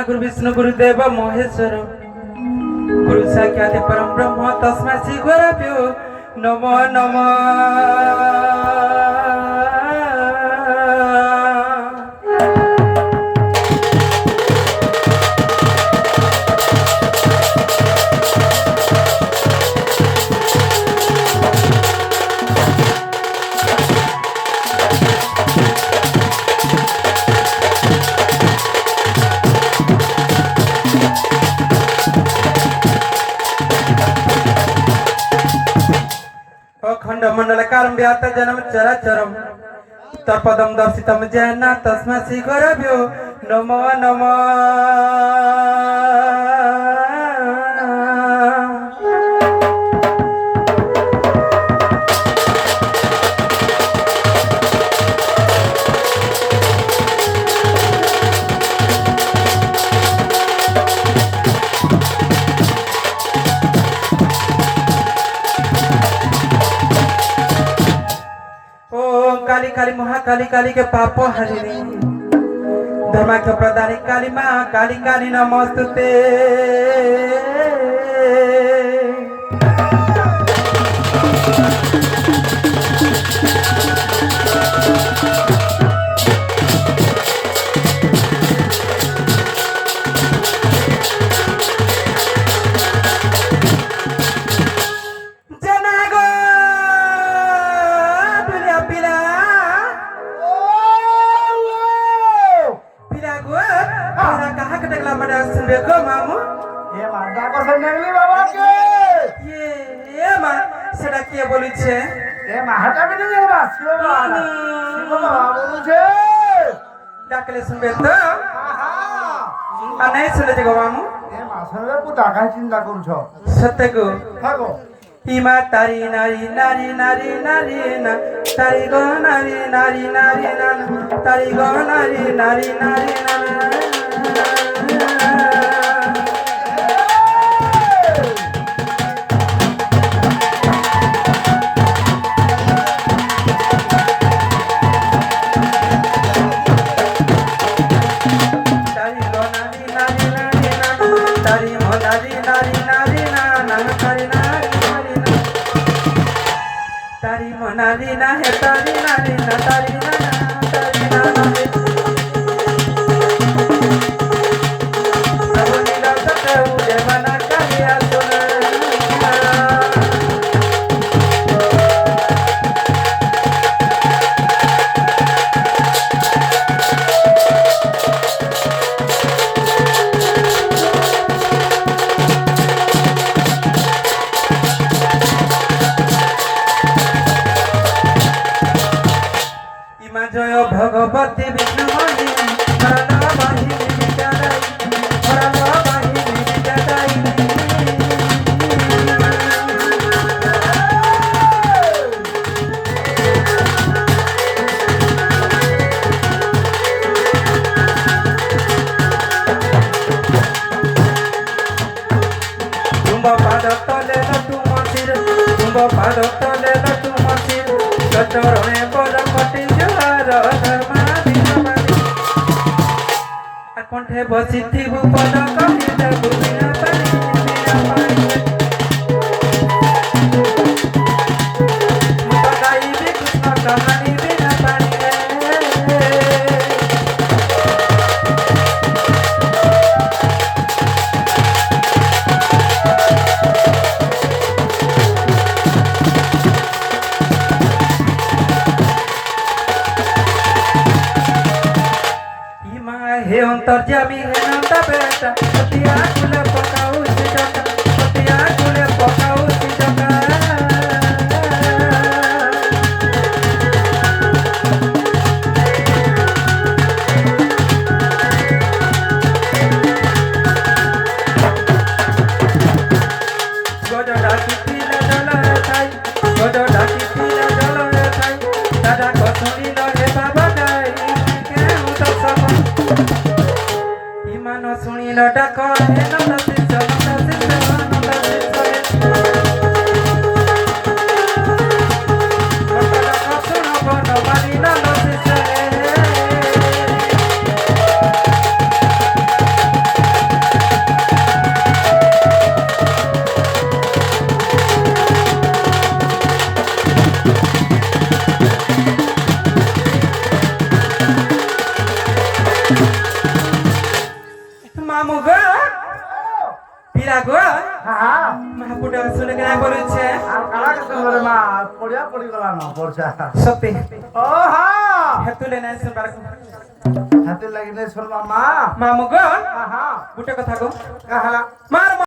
गुरु विष्णु गुरुदेव महेश्वर गुरु साक्षात परम ब्रह्म तस्मै श्री गुरुभ्यो नमो नमः। अखंड मंडल कारम व्याप्त जन्म चराचरम तत्पदम दर्शितम जैन तस्मै श्री गुरुभ्यो नमो नमः। काली काली महाकाली काली के पापो हरिणी धर्मा के प्रदानी काली माँ काली काली नमस्तुते। देखो मामू ये मांडा को संगली बाबा के ये मां सेटा के बोली छे ए महाटा में नहीं बा शिव बाबा बोलू छे डाकले सुनबे तो आहा आ नहीं सुने देखो मामू ए मासरे पुता का चिंता करू छो सत्य को हागो इमा तारी नारी नारी नारी नारी ना तारी गो नारी नारी नारी ना तारी गो नारी नारी नारी ना नारी ना है तारी नारी ना तारी ना तारी ना है सब नीला सत्य उदे बना कालिया सुन जय भगवती विष्णु मणि हरला बाहिनी विचाराई हरला बाहिनी विचाराई तुम पाद तले तुम सिर तुम पाद तले तुम सिर चरणे पर कटी कंठे बसी पद कहिले बुझिया पानी गाइबे कृष्ण कहानी बिना पानी हे अंतर्यामी हे नंदा बेटा पतिया कुले पकाऊ सिजका पतिया कुले पकाऊ सिजका गोदो डाकी पीला जल थाई गोदो डाकी पीला जल थाई दादा को सुनी लो हे बाबा गाई के उत सब ମାନ ଶୁଣିଲ ଡାକ ହେ ନନ୍ଦ ଶିଷ ନନ୍ଦ ଶିଷ ଡାକ ଶୁଣ ବନ ମାରି ନନ୍ଦ ଶିଷ মামু গো পিরা গো হ্যাঁ মাপুটা শুনে কেনা বলছে আর কালা কেতে ঘরে মা পড়িয়া পড়ি গলা না পড়ছা সত্যি ও হ্যাঁ হেতুলে নাই শুনবার হাতে লাগিনে শোন মামা মামু গো হ্যাঁ গুটে কথা গো কাহালা মার